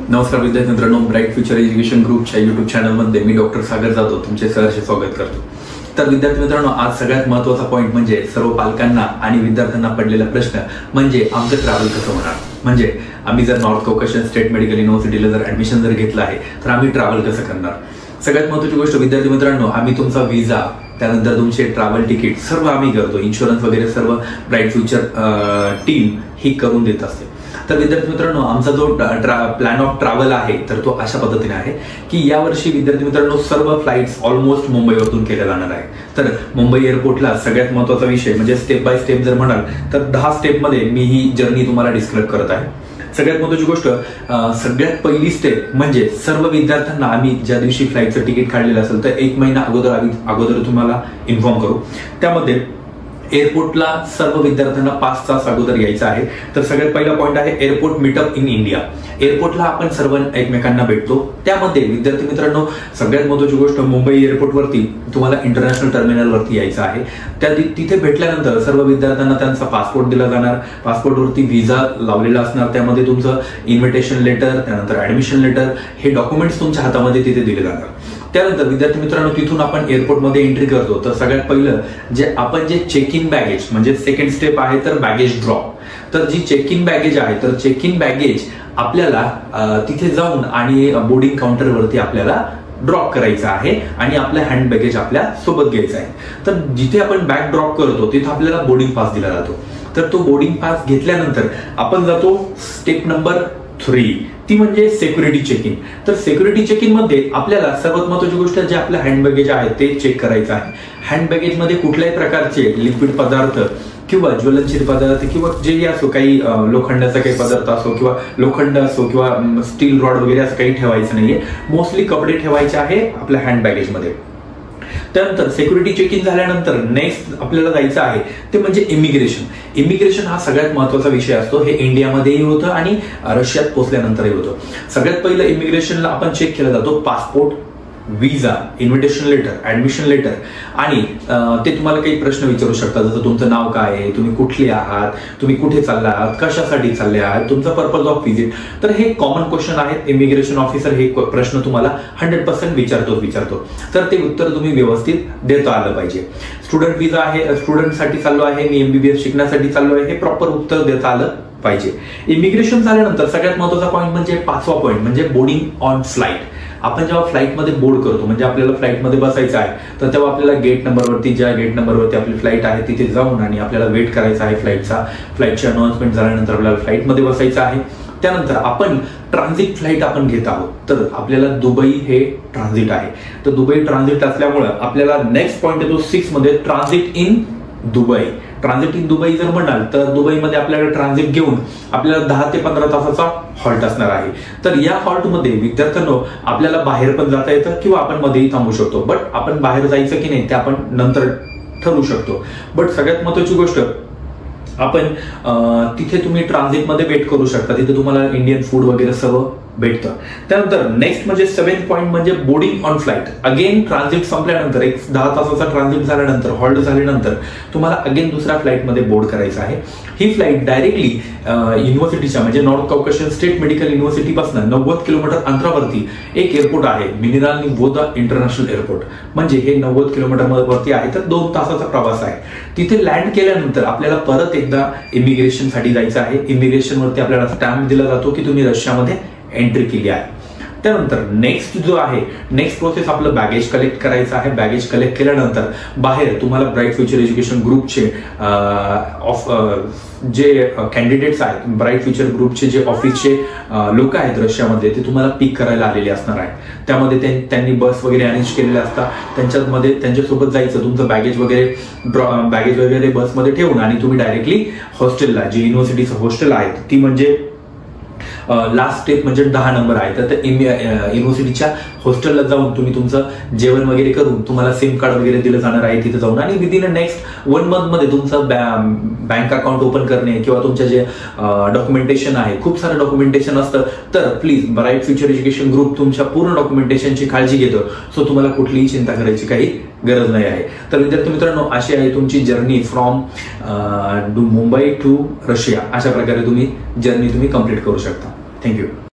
नमस्कार विद्यार्थी मित्रांनो, ब्राईट फ्युचर एज्युकेशन ग्रुपच्या यूट्यूब चॅनलमध्ये मी डॉक्टर सागर जाधव तुमचे सहर्ष स्वागत करतो। तर विद्यार्थी मित्रांनो, आज सगळ्यात महत्त्वाचा पॉईंट म्हणजे सर्व पालकांना आणि विद्यार्थ्यांना पडलेला प्रश्न म्हणजे आमचं ट्रॅव्हल कसं होणार। म्हणजे आम्ही जर नॉर्थ कॉकेशियन स्टेट मेडिकल युनिव्हर्सिटीला जर ऍडमिशन जर घेतलं आहे तर आम्ही ट्रॅव्हल कसं करणार। सगळ्यात महत्त्वाची गोष्ट विद्यार्थी मित्रांनो, आम्ही तुमचा व्हिसा, त्यानंतर तुमचे ट्रॅव्हल तिकीट सर्व आम्ही करतो, इन्शुरन्स वगैरे सर्व ब्राईट फ्युचर टीम ही करून देत असते। तर विद्यार्थी मित्रांनो, आमचा जो प्लॅन ऑफ ट्रॅव्हल आहे तर तो अशा पद्धतीने आहे की यावर्षी विद्यार्थी मित्रांनो सर्व फ्लाइट्स ऑलमोस्ट मुंबईवरून केल्या जाणार आहे। तर मुंबई एअरपोर्टला सगळ्यात महत्त्वाचा विषय म्हणजे स्टेप बाय स्टेप जर म्हणाल तर 10 स्टेपमध्ये मी ही जर्नी तुम्हाला डिस्क्राईब करत आहे। सगळ्यात महत्त्वाची गोष्ट, सगळ्यात पहिली स्टेप म्हणजे सर्व विद्यार्थ्यांना आम्ही ज्या दिवशी फ्लाईटचं तिकीट काढलेलं असेल तर 1 महिना अगोदर तुम्हाला इन्फॉर्म करू। त्यामध्ये एअरपोर्टला सर्व विद्यार्थ्यांना 5 तास अगोदर यायचं आहे। तर सगळ्यात पहिला पॉईंट आहे एअरपोर्ट मीटअप इन इंडिया। एअरपोर्टला आपण सर्व एकमेकांना भेटतो। त्यामध्ये विद्यार्थी मित्रांनो सगळ्यात महत्त्वाची गोष्ट, मुंबई एअरपोर्टवरती तुम्हाला इंटरनॅशनल टर्मिनलवरती यायचं आहे। तिथे भेटल्यानंतर सर्व विद्यार्थ्यांना त्यांचा पासपोर्ट दिला जाणार। पासपोर्टवरती व्हिसा लावलेला असणार, त्यामध्ये तुमचं इन्व्हिटेशन लेटर, त्यानंतर ऍडमिशन लेटर हे डॉक्युमेंट्स तुमच्या हातामध्ये तिथे दिले जाणार। त्यानंतर विद्यार्थी मित्रांनो तिथून आपण एअरपोर्टमध्ये एंट्री करतो। तर सगळ्यात पहिलं जे चेक इन बॅगेज म्हणजे सेकंड स्टेप आहे तर बॅगेज ड्रॉप। तर जी चेक इन बॅगेज आहे तर चेक इन बॅगेज आपल्याला तिथे जाऊन आणि बोर्डिंग काउंटरवरती आपल्याला ड्रॉप करायचं आहे आणि आपलं हँड बॅगेज आपल्या सोबत घ्यायचं आहे। तर जिथे आपण बॅग ड्रॉप करतो तिथे आपल्याला बोर्डिंग पास दिला जातो। तर तो बोर्डिंग पास घेतल्यानंतर आपण जातो स्टेप नंबर 3, ती म्हणजे सिक्युरिटी चेक इन। तर सिक्युरिटी चेक इन मध्ये आपल्याला सर्वात महत्त्वाची गोष्ट जे आपलं हँड बॅगेज आहे ते चेक करायचं आहे। हँड बॅगेज मध्ये कुठल्याही प्रकारचे लिक्विड पदार्थ किंवा ज्वलनशील पदार्थ किंवा जे असो, काही लोखंडाचा काही पदार्थ असो किंवा लोखंड असो किंवा स्टील रॉड वगैरे असं काही ठेवायचं नाहीये। मोस्टली कपडे ठेवायचे आहे आपल्या हँड बॅगेज मध्ये। त्यानंतर सिक्युरिटी चेक इन झाल्यानंतर नेक्स्ट आपल्याला जायचं आहे ते म्हणजे इमिग्रेशन। इमिग्रेशन हा सगळ्यात महत्त्वाचा विषय असतो। हे इंडियामध्येही होतं आणि रशियात पोहोचल्यानंतरही होतं। सगळ्यात पहिलं इमिग्रेशनला आपण चेक केला जातो passport, visa, invitation letter, admission letter आणि ते तुम्हाला काही प्रश्न विचारू शकतात, जसं तुमचं नाव काय आहे, तुम्ही कुठले आहात, तुम्ही कुठे चालला आहात, कशासाठी चालले आहात, तुमचा पर्पज ऑफ व्हिजिट। तर हे कॉमन क्वेश्चन आहेत। इमिग्रेशन ऑफिसर हे प्रश्न तुम्हाला 100% विचारतो। तर ते उत्तर तुम्ही व्यवस्थित देता आलं पाहिजे। स्टुडंट व्हिसा आहे, स्टुडंटसाठी चाललो आहे, मी MBBS शिकण्यासाठी चाललो आहे, हे प्रॉपर उत्तर देता आलं पाहिजे। इमिग्रेशन झाल्यानंतर सगळ्यात महत्त्वाचा पॉईंट म्हणजे 5वा पॉईंट म्हणजे बोर्डिंग ऑन फ्लाईट। आपण जेव्हा फ्लाईटमध्ये बोर्ड करतो म्हणजे आपल्याला फ्लाईटमध्ये बसायचं आहे तर तेव्हा आपल्याला गेट नंबरवरती आपली फ्लाईट आहे तिथे जाऊन आणि आपल्याला वेट करायचा आहे फ्लाईटची अनाउन्समेंट झाल्यानंतर आपल्याला फ्लाईटमध्ये बसायचं आहे। त्यानंतर आपण ट्रान्झिट फ्लाईट आपण घेत आहोत, तर आपल्याला दुबई हे ट्रान्झिट आहे। तर दुबई ट्रान्झिट असल्यामुळे आपल्याला नेक्स्ट पॉईंट येतो 6 मध्ये transit in Dubai. Transit in Dubai जर म्हणाल तर दुबईमध्ये आपल्याला ट्रान्झिट घेऊन आपल्याला 10 ते 15 तासाचा हॉल्ट असणार आहे। तर या हॉल्टमध्ये विद्यार्थ्यांनो आपल्याला बाहेर पण जाता येतं किंवा आपण मध्येही थांबू शकतो। बट आपण बाहेर जायचं की नाही ते आपण नंतर ठरवू शकतो। बट सगळ्यात महत्त्वाची गोष्ट, आपण तिथे तुम्ही ट्रान्झिटमध्ये वेट करू शकता, तिथे तुम्हाला इंडियन फूड वगैरे सर्व भेटतं। त्यानंतर नेक्स्ट म्हणजे 7th पॉईंट म्हणजे boarding on flight. Again transit संपल्यानंतर 10 तासाचा ट्रान्झिट झाल्यानंतर हॉल्ट झाल्यानंतर तुम्हाला अगेन दुसऱ्या फ्लाईटमध्ये बोर्ड करायचं आहे। ही फ्लाईट डायरेक्टली युनिव्हर्सिटीच्या म्हणजे north Caucasian state medical university पासून 90 किलोमीटर अंतरावरती एक एअरपोर्ट आहे, मिनिराल निवोदा इंटरनॅशनल एअरपोर्ट। म्हणजे हे 90 किलोमीटर वरती आहे, तर 2 तासाचा प्रवास आहे। तिथे लँड केल्यानंतर आपल्याला परत एकदा इमिग्रेशन साठी जायचं आहे। इमिग्रेशन वरती आपल्याला स्टॅम्प दिला जातो की तुम्ही रशियामध्ये एंट्री केली आहे। त्यानंतर नेक्स्ट जो आहे, नेक्स्ट प्रोसेस आपलं बॅगेज कलेक्ट करायचं आहे। बॅगेज कलेक्ट केल्यानंतर बाहेर तुम्हाला ब्राईट फ्युचर एज्युकेशन ग्रुपचे जे कॅन्डिडेट्स आहेत, ब्राईट फ्युचर ग्रुपचे जे ऑफिसचे लोक आहेत रशियामध्ये, ते तुम्हाला पिक करायला आलेले असणार आहेत। त्यामध्ये त्यांनी बस वगैरे अरेंज केलेले असतात, त्यांच्यासोबत जायचं, तुमचं बॅगेज वगैरे बसमध्ये ठेवून आणि तुम्ही डायरेक्टली हॉस्टेलला, जे युनिव्हर्सिटीचं हॉस्टेल आहे ती म्हणजे लास्ट स्टेप म्हणजे 10 नंबर आहे। तर युनिव्हर्सिटीच्या हॉस्टेलला जाऊन तुम्ही तुमचं जेवण वगैरे करून तुम्हाला सिम कार्ड वगैरे दिलं जाणार आहे तिथे जाऊन, आणि विदिन नेक्स्ट 1 मंथ मध्ये तुमचं बँक अकाउंट ओपन करणे किंवा तुमचं जे डॉक्युमेंटेशन आहे, खूप सारं डॉक्युमेंटेशन असतं। तर please bright future education group तुमच्या पूर्ण डॉक्युमेंटेशनची काळजी घेतो। सो तुम्हाला कुठलीही चिंता करायची काही गरज नाही आहे। तर विद्यार्थी मित्रांनो, अशी आहे तुमची journey from Mumbai to Russia. अशा प्रकारे तुम्ही जर्नी कंप्लीट करू शकता। थँक्यू।